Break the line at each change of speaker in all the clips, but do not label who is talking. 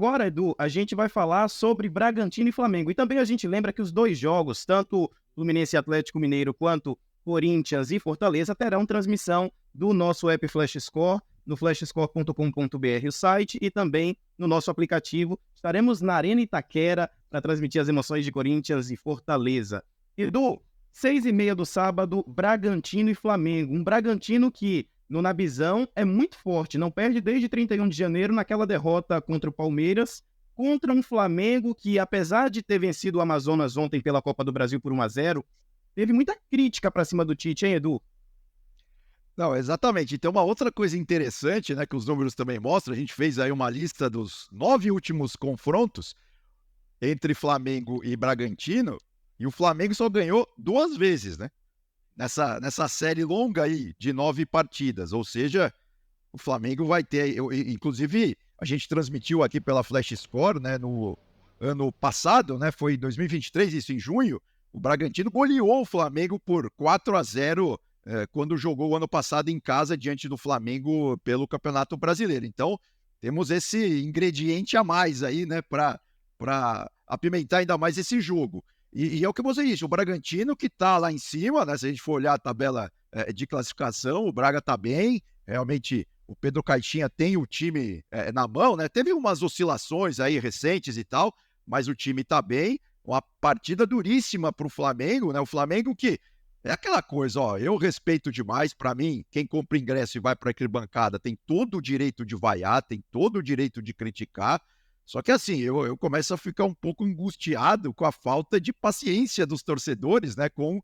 Agora, Edu, a gente vai falar sobre Bragantino e Flamengo. E também a gente lembra que os dois jogos, tanto Fluminense e Atlético Mineiro quanto Corinthians e Fortaleza, terão transmissão do nosso app Flash Score, no flashscore.com.br, o site, e também no nosso aplicativo. Estaremos na Arena Itaquera para transmitir as emoções de Corinthians e Fortaleza. Edu, 6h30 do sábado, Bragantino e Flamengo. Um Bragantino que, no Nabizão, é muito forte, não perde desde 31 de janeiro naquela derrota contra o Palmeiras, contra um Flamengo que, apesar de ter vencido o Amazonas ontem pela Copa do Brasil por 1-0, teve muita crítica para cima do Tite, hein, Edu?
Não, exatamente. E tem uma outra coisa interessante, né, que os números também mostram. A gente fez aí uma lista dos 9 últimos confrontos entre Flamengo e Bragantino, e o Flamengo só ganhou 2 vezes, né? Nessa série longa aí de 9 partidas. Ou seja, o Flamengo vai ter. Inclusive, a gente transmitiu aqui pela Flash Score, né, no ano passado, né? Foi em 2023, isso em junho. O Bragantino goleou o Flamengo por 4-0 quando jogou o ano passado em casa diante do Flamengo pelo Campeonato Brasileiro. Então, temos esse ingrediente a mais aí, né, para apimentar ainda mais esse jogo. E é o que você disse, o Bragantino que está lá em cima, né, se a gente for olhar a tabela de classificação, o Braga está bem, realmente o Pedro Caixinha tem o time na mão, né, teve umas oscilações aí recentes e tal, mas o time está bem, uma partida duríssima para o Flamengo, né, o Flamengo que é aquela coisa, ó, eu respeito demais, para mim, quem compra ingresso e vai para aquele bancada tem todo o direito de vaiar, tem todo o direito de criticar, só que assim, eu começo a ficar um pouco angustiado com a falta de paciência dos torcedores, né, com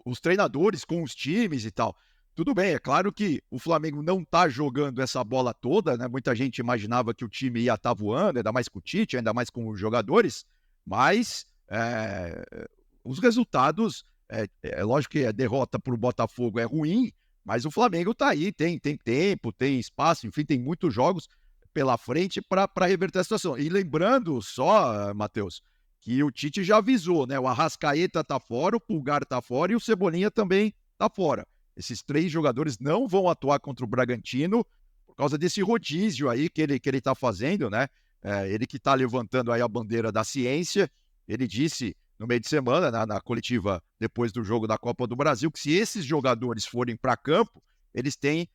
os treinadores, com os times e tal. Tudo bem, é claro que o Flamengo não tá jogando essa bola toda, né? Muita gente imaginava que o time ia estar voando, ainda mais com o Tite, ainda mais com os jogadores, mas os resultados, é lógico que a derrota para o Botafogo é ruim, mas o Flamengo tá aí, tem tempo, tem espaço, enfim, tem muitos jogos pela frente para reverter a situação. E lembrando só, Matheus, que o Tite já avisou, né? O Arrascaeta tá fora, o Pulgar tá fora e o Cebolinha também tá fora. Esses 3 jogadores não vão atuar contra o Bragantino por causa desse rodízio aí que ele tá fazendo, né? Ele que tá levantando aí a bandeira da ciência. Ele disse no meio de semana, na coletiva depois do jogo da Copa do Brasil, que se esses jogadores forem para campo, eles têm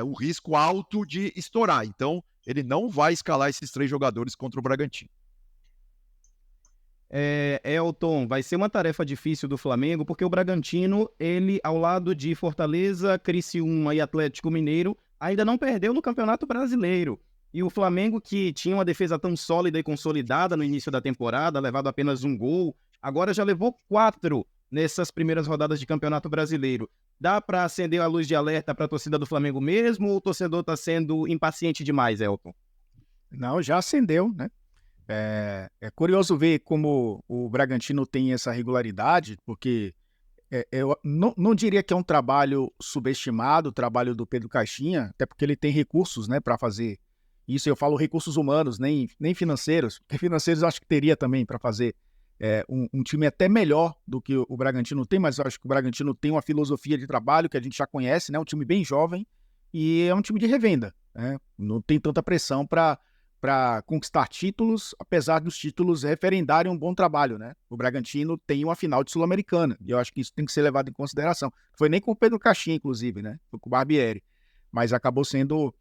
um risco alto de estourar. Então, ele não vai escalar esses 3 jogadores contra o Bragantino.
Elton, vai ser uma tarefa difícil do Flamengo, porque o Bragantino, ele, ao lado de Fortaleza, Criciúma e Atlético Mineiro, ainda não perdeu no Campeonato Brasileiro. E o Flamengo, que tinha uma defesa tão sólida e consolidada no início da temporada, levado apenas um gol, agora já levou 4 nessas primeiras rodadas de Campeonato Brasileiro. Dá para acender a luz de alerta para a torcida do Flamengo mesmo, ou o torcedor está sendo impaciente demais, Elton?
Não, já acendeu, né? É curioso ver como o Bragantino tem essa regularidade, porque eu não diria que é um trabalho subestimado, o trabalho do Pedro Caixinha, até porque ele tem recursos, né, para fazer isso. Eu falo recursos humanos, nem financeiros, porque financeiros eu acho que teria também para fazer um time até melhor do que o Bragantino tem, mas eu acho que o Bragantino tem uma filosofia de trabalho que a gente já conhece, né, um time bem jovem e é um time de revenda, né, não tem tanta pressão para conquistar títulos, apesar dos títulos referendarem um bom trabalho, né? O Bragantino tem uma final de Sul-Americana, e eu acho que isso tem que ser levado em consideração. Foi nem com o Pedro Caixinha, inclusive, né? Foi com o Barbieri. Mas acabou sendo...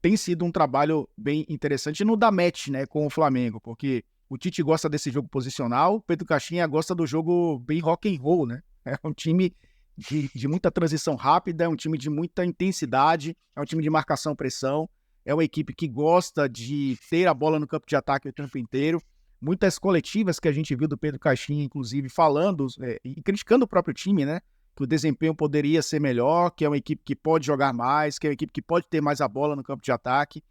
tem sido um trabalho bem interessante, e não dá match, né, com o Flamengo, porque o Tite gosta desse jogo posicional, o Pedro Caixinha gosta do jogo bem rock and roll, né? É um time de muita transição rápida, é um time de muita intensidade, é um time de marcação-pressão, é uma equipe que gosta de ter a bola no campo de ataque o tempo inteiro. Muitas coletivas que a gente viu do Pedro Caixinha, inclusive, falando e criticando o próprio time, né? Que o desempenho poderia ser melhor, que é uma equipe que pode jogar mais, que é uma equipe que pode ter mais a bola no campo de ataque.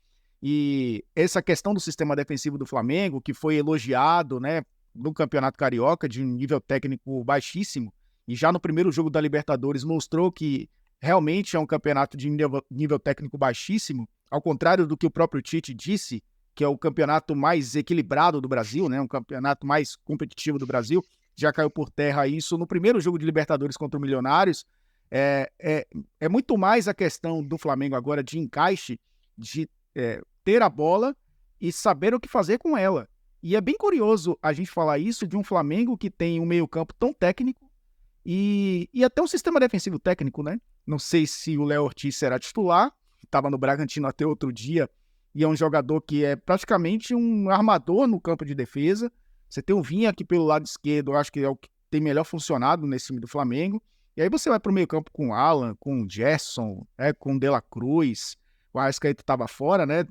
E essa questão do sistema defensivo do Flamengo, que foi elogiado, né, no Campeonato Carioca, de um nível técnico baixíssimo, e já no primeiro jogo da Libertadores mostrou que realmente é um campeonato de nível técnico baixíssimo, ao contrário do que o próprio Tite disse, que é o campeonato mais equilibrado do Brasil, né? Um campeonato mais competitivo do Brasil, já caiu por terra isso no primeiro jogo de Libertadores contra o Milionários. É muito mais a questão do Flamengo agora de encaixe, de ter a bola e saber o que fazer com ela. E é bem curioso a gente falar isso de um Flamengo que tem um meio-campo tão técnico e até um sistema defensivo técnico, né? Não sei se o Léo Ortiz será titular, estava no Bragantino até outro dia, e é um jogador que é praticamente um armador no campo de defesa. Você tem o Vinha aqui pelo lado esquerdo, eu acho que é o que tem melhor funcionado nesse time do Flamengo. E aí você vai para o meio-campo com o Alan, com o Gerson, com o De La Cruz, o Arrascaeta estava fora, né?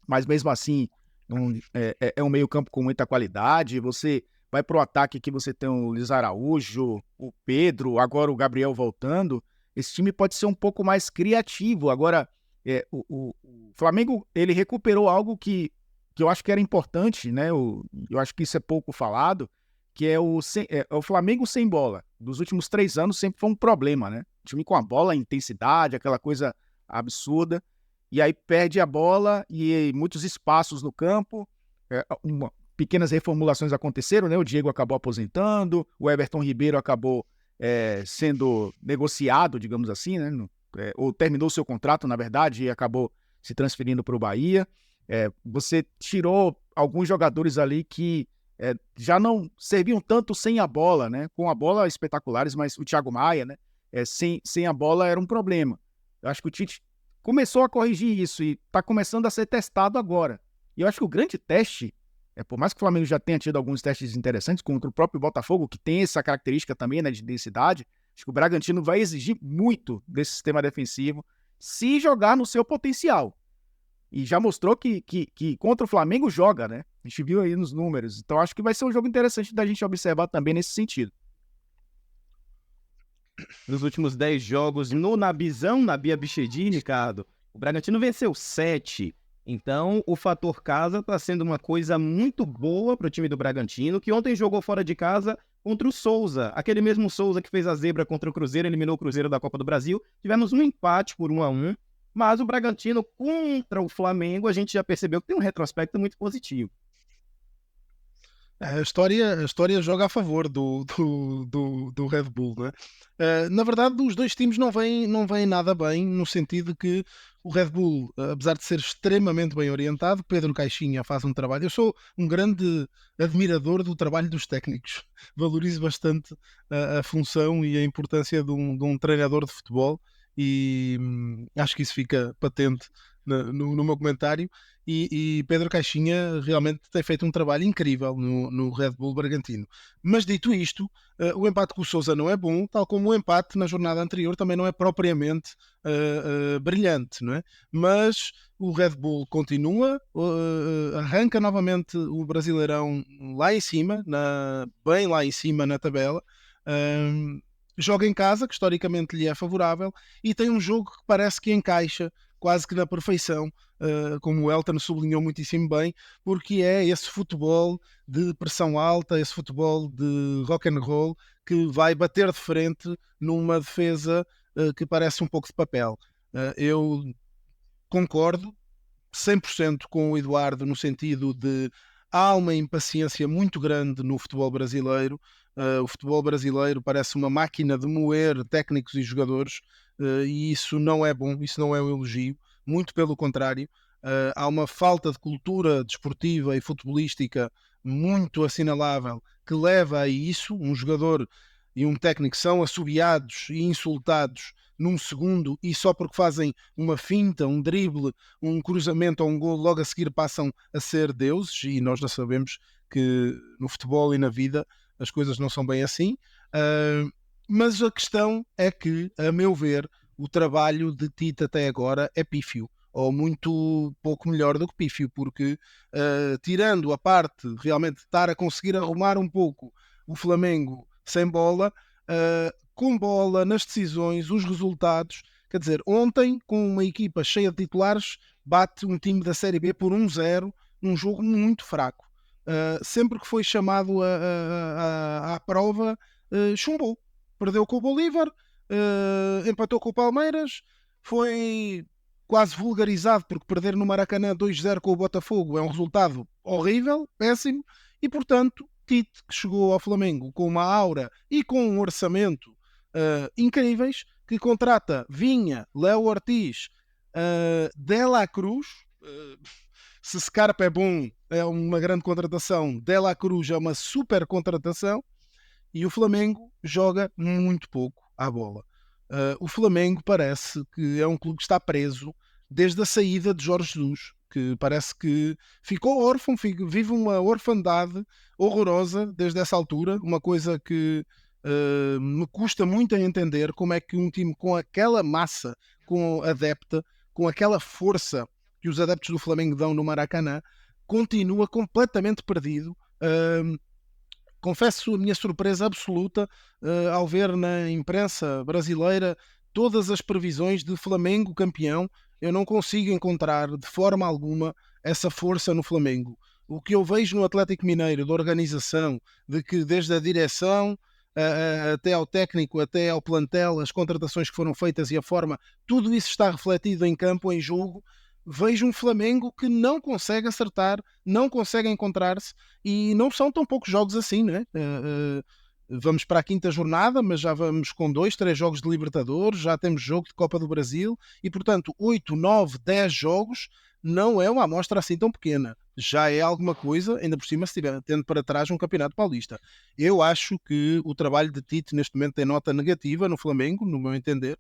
Mas mesmo assim é um meio-campo com muita qualidade. Você vai para o ataque que você tem o Luiz Araújo, o Pedro, agora o Gabriel voltando. Esse time pode ser um pouco mais criativo. Agora, o Flamengo ele recuperou algo que eu acho que era importante, né? Eu acho que isso é pouco falado, que é o Flamengo sem bola. Dos últimos 3 anos sempre foi um problema, né? O time com a bola, a intensidade, aquela coisa absurda. E aí perde a bola e muitos espaços no campo. Pequenas reformulações aconteceram, né? O Diego acabou aposentando, o Everton Ribeiro acabou sendo negociado, digamos assim, né? Ou terminou seu contrato, na verdade, e acabou se transferindo para o Bahia. Você tirou alguns jogadores ali que já não serviam tanto sem a bola, né? Com a bola espetaculares, mas o Thiago Maia, né? Sem a bola era um problema. Eu acho que o Tite começou a corrigir isso e está começando a ser testado agora. E eu acho que o grande teste, por mais que o Flamengo já tenha tido alguns testes interessantes contra o próprio Botafogo, que tem essa característica também, né, de densidade, acho que o Bragantino vai exigir muito desse sistema defensivo se jogar no seu potencial. E já mostrou que contra o Flamengo joga, né? A gente viu aí nos números. Então acho que vai ser um jogo interessante da gente observar também nesse sentido.
Nos últimos 10 jogos, no Nabizão, na Bia Bichedi, Ricardo, o Bragantino venceu 7. Então, o fator casa está sendo uma coisa muito boa para o time do Bragantino, que ontem jogou fora de casa contra o Souza. Aquele mesmo Souza que fez a zebra contra o Cruzeiro, eliminou o Cruzeiro da Copa do Brasil. Tivemos um empate por 1-1. Mas o Bragantino contra o Flamengo, a gente já percebeu que tem um retrospecto muito positivo.
A história joga a favor do Red Bull, não é? Na verdade, os dois times não vêm nada bem, no sentido que o Red Bull, apesar de ser extremamente bem orientado, Pedro Caixinha faz um trabalho. Eu sou um grande admirador do trabalho dos técnicos. Valorizo bastante a função e a importância de um treinador de futebol e acho que isso fica patente no meu comentário. E Pedro Caixinha realmente tem feito um trabalho incrível no Red Bull Bragantino. Mas dito isto, o empate com o Sousa não é bom, tal como o empate na jornada anterior também não é propriamente brilhante, não é? Mas o Red Bull continua, arranca novamente o Brasileirão lá em cima, bem lá em cima na tabela. Joga em casa, que historicamente lhe é favorável, e tem um jogo que parece que encaixa quase que na perfeição, como o Elton sublinhou muitíssimo bem, porque é esse futebol de pressão alta, esse futebol de rock and roll que vai bater de frente numa defesa que parece um pouco de papel. Eu concordo 100% com o Eduardo no sentido de há uma impaciência muito grande no futebol brasileiro. O futebol brasileiro parece uma máquina de moer técnicos e jogadores, e isso não é bom, isso não é um elogio, muito pelo contrário. Há uma falta de cultura desportiva e futebolística muito assinalável que leva a isso. Um jogador e um técnico são assobiados e insultados num segundo, e só porque fazem uma finta, um drible, um cruzamento ou um gol, logo a seguir passam a ser deuses, e nós já sabemos que no futebol e na vida as coisas não são bem assim. Mas a questão é que, a meu ver, o trabalho de Tite até agora é pífio, ou muito pouco melhor do que pífio, porque tirando a parte de realmente estar a conseguir arrumar um pouco o Flamengo sem bola, com bola, nas decisões, os resultados, quer dizer, ontem com uma equipa cheia de titulares bate um time da Série B por 1-0 num jogo muito fraco. Sempre que foi chamado à prova, chumbou, perdeu com o Bolívar, empatou com o Palmeiras, foi quase vulgarizado porque perder no Maracanã 2-0 com o Botafogo é um resultado horrível, péssimo, e portanto Tite, que chegou ao Flamengo com uma aura e com um orçamento incríveis, que contrata Vinha, Léo Ortiz, De La Cruz, Se Scarpa é bom, é uma grande contratação. De La Cruz é uma super contratação. E o Flamengo joga muito pouco à bola. O Flamengo parece que é um clube que está preso desde a saída de Jorge Jesus, que parece que ficou órfão, vive uma orfandade horrorosa desde essa altura, uma coisa que me custa muito a entender como é que um time com aquela massa, com adepta, com aquela força que os adeptos do Flamengo dão no Maracanã, continua completamente perdido. Confesso a minha surpresa absoluta ao ver na imprensa brasileira todas as previsões de Flamengo campeão. Eu não consigo encontrar de forma alguma essa força no Flamengo. O que eu vejo no Atlético Mineiro, da organização, de que desde a direção até ao técnico, até ao plantel, as contratações que foram feitas e a forma, tudo isso está refletido em campo, em jogo. Vejo um Flamengo que não consegue acertar, não consegue encontrar-se, e não são tão poucos jogos assim, né? Vamos para a quinta jornada, mas já vamos com 2, 3 jogos de Libertadores, já temos jogo de Copa do Brasil, e portanto 8, 9, 10 jogos não é uma amostra assim tão pequena. Já é alguma coisa, ainda por cima, se estiver tendo para trás um Campeonato Paulista. Eu acho que o trabalho de Tite neste momento tem nota negativa no Flamengo, no meu entender,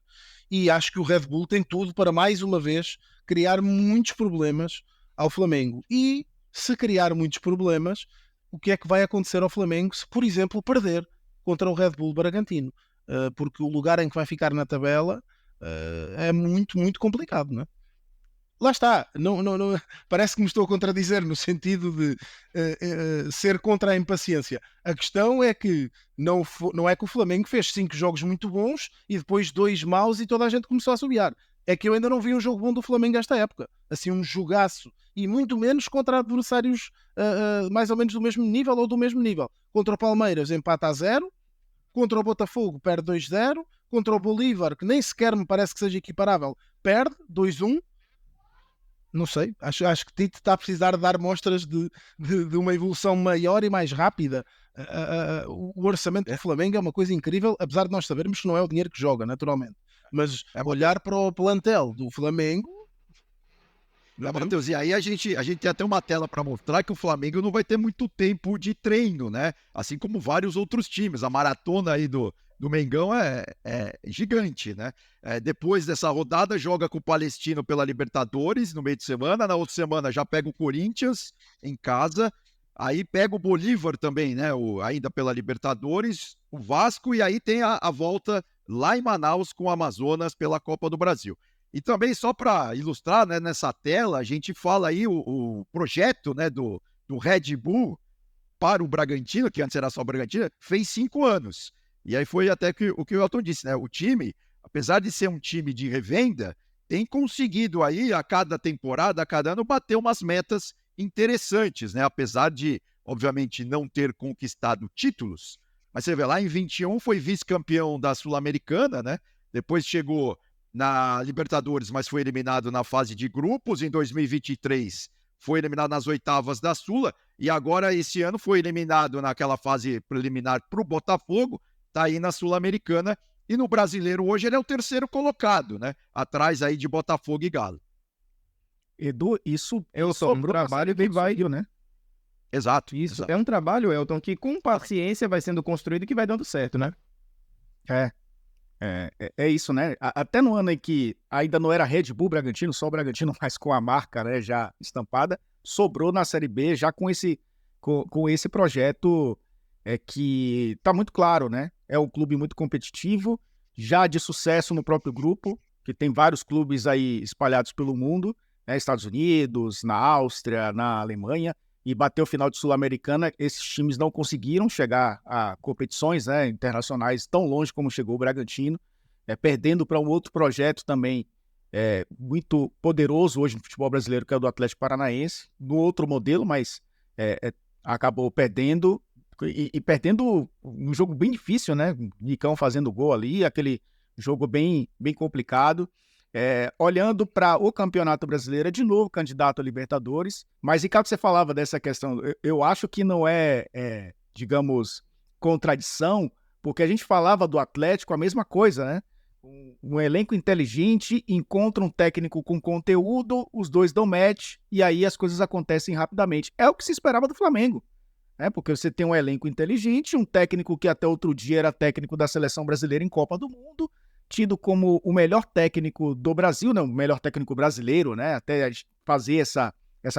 e acho que o Red Bull tem tudo para mais uma vez criar muitos problemas ao Flamengo. E se criar muitos problemas, o que é que vai acontecer ao Flamengo se, por exemplo, perder contra o Red Bull Bragantino? Porque o lugar em que vai ficar na tabela é muito, muito complicado, não é? Lá está, não, parece que me estou a contradizer no sentido de ser contra a impaciência. A questão é que não é que o Flamengo fez 5 jogos muito bons e depois 2 maus e toda a gente começou a assobiar. É que eu ainda não vi um jogo bom do Flamengo esta época. Assim, um jogaço. E muito menos contra adversários mais ou menos do mesmo nível ou do mesmo nível. Contra o Palmeiras empata a 0. Contra o Botafogo perde 2-0. Contra o Bolívar, que nem sequer me parece que seja equiparável, perde 2-1. Não sei, acho que Tite está a precisar de dar mostras de uma evolução maior e mais rápida. O orçamento do Flamengo é uma coisa incrível, apesar de nós sabermos que não é o dinheiro que joga, naturalmente. Mas olhar para o plantel do Flamengo...
Matheus, e aí a gente tem até uma tela para mostrar que o Flamengo não vai ter muito tempo de treino, né? Assim como vários outros times. A maratona aí do Mengão é gigante, né? Depois dessa rodada, joga com o Palestino pela Libertadores no meio de semana. Na outra semana já pega o Corinthians em casa. Aí pega o Bolívar também, né? Ainda pela Libertadores, o Vasco, e aí tem a volta lá em Manaus com o Amazonas pela Copa do Brasil. E também, só para ilustrar, né, nessa tela, a gente fala aí o projeto, né, do Red Bull para o Bragantino, que antes era só o Bragantino, fez 5 anos. E aí foi até o que o Elton disse, né? O time, apesar de ser um time de revenda, tem conseguido aí, a cada temporada, a cada ano, bater umas metas interessantes, né? Apesar de, obviamente, não ter conquistado títulos. Mas você vê, lá em 21 foi vice-campeão da Sul-Americana, né? Depois chegou na Libertadores, mas foi eliminado na fase de grupos. Em 2023 foi eliminado nas oitavas da Sula, e agora esse ano foi eliminado naquela fase preliminar para o Botafogo, está aí na Sul-Americana, e no Brasileiro hoje ele é o terceiro colocado, né? Atrás aí de Botafogo e Galo.
Edu, isso
É um trabalho que vai...
né?
Exato.
Isso
exato.
é um trabalho, Elton, que com paciência vai sendo construído e que vai dando certo, né?
É isso, né? Até no ano em que ainda não era Red Bull Bragantino, só o Bragantino, mas com a marca, né, já estampada, sobrou na Série B já com esse projeto que tá muito claro, né? É um clube muito competitivo, já de sucesso no próprio grupo, que tem vários clubes aí espalhados pelo mundo, né? Estados Unidos, na Áustria, na Alemanha, e bateu o final de Sul-Americana. Esses times não conseguiram chegar a competições, né, internacionais tão longe como chegou o Bragantino, perdendo para um outro projeto também muito poderoso hoje no futebol brasileiro, que é o do Atlético Paranaense, no outro modelo, mas acabou perdendo, e perdendo um jogo bem difícil, né? Nicão fazendo gol ali, aquele jogo bem, bem complicado. Olhando para o Campeonato Brasileiro, é de novo candidato a Libertadores, mas, Ricardo, você falava dessa questão, eu acho que não digamos, contradição, porque a gente falava do Atlético a mesma coisa, né? Um elenco inteligente encontra um técnico com conteúdo, os dois dão match e aí as coisas acontecem rapidamente. É o que se esperava do Flamengo, né? Porque você tem um elenco inteligente, um técnico que até outro dia era técnico da seleção brasileira em Copa do Mundo, tido como o melhor técnico do Brasil, não, o melhor técnico brasileiro, né? Até fazer essa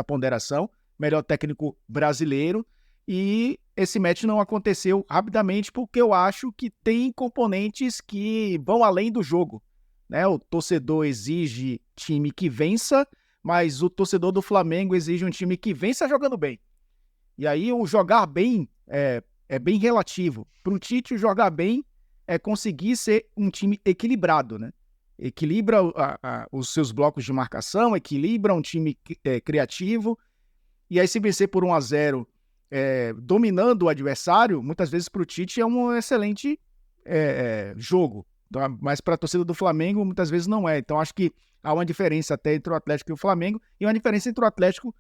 ponderação, melhor técnico brasileiro. E esse match não aconteceu rapidamente porque eu acho que tem componentes que vão além do jogo, né? O torcedor exige time que vença, mas o torcedor do Flamengo exige um time que vença jogando bem. E aí o jogar bem é bem relativo. Para o Tite, o jogar bem é conseguir ser um time equilibrado, né? Equilibra os seus blocos de marcação, equilibra um time criativo. E aí se vencer por 1-0 dominando o adversário, muitas vezes para o Tite é um excelente jogo, mas para a torcida do Flamengo muitas vezes não é. Então acho que há uma diferença até entre o Atlético e o Flamengo, e uma diferença entre o Atlético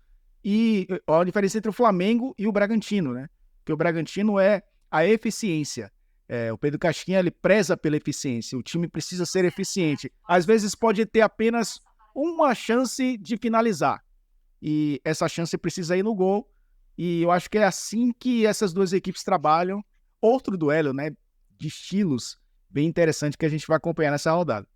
e a diferença entre o Flamengo e o Bragantino, né? Porque o Bragantino é a eficiência. O Pedro Caixinha, ele preza pela eficiência. O time precisa ser eficiente. Às vezes pode ter apenas uma chance de finalizar, e essa chance precisa ir no gol. E eu acho que é assim que essas duas equipes trabalham. Outro duelo, né, de estilos bem interessante que a gente vai acompanhar nessa rodada.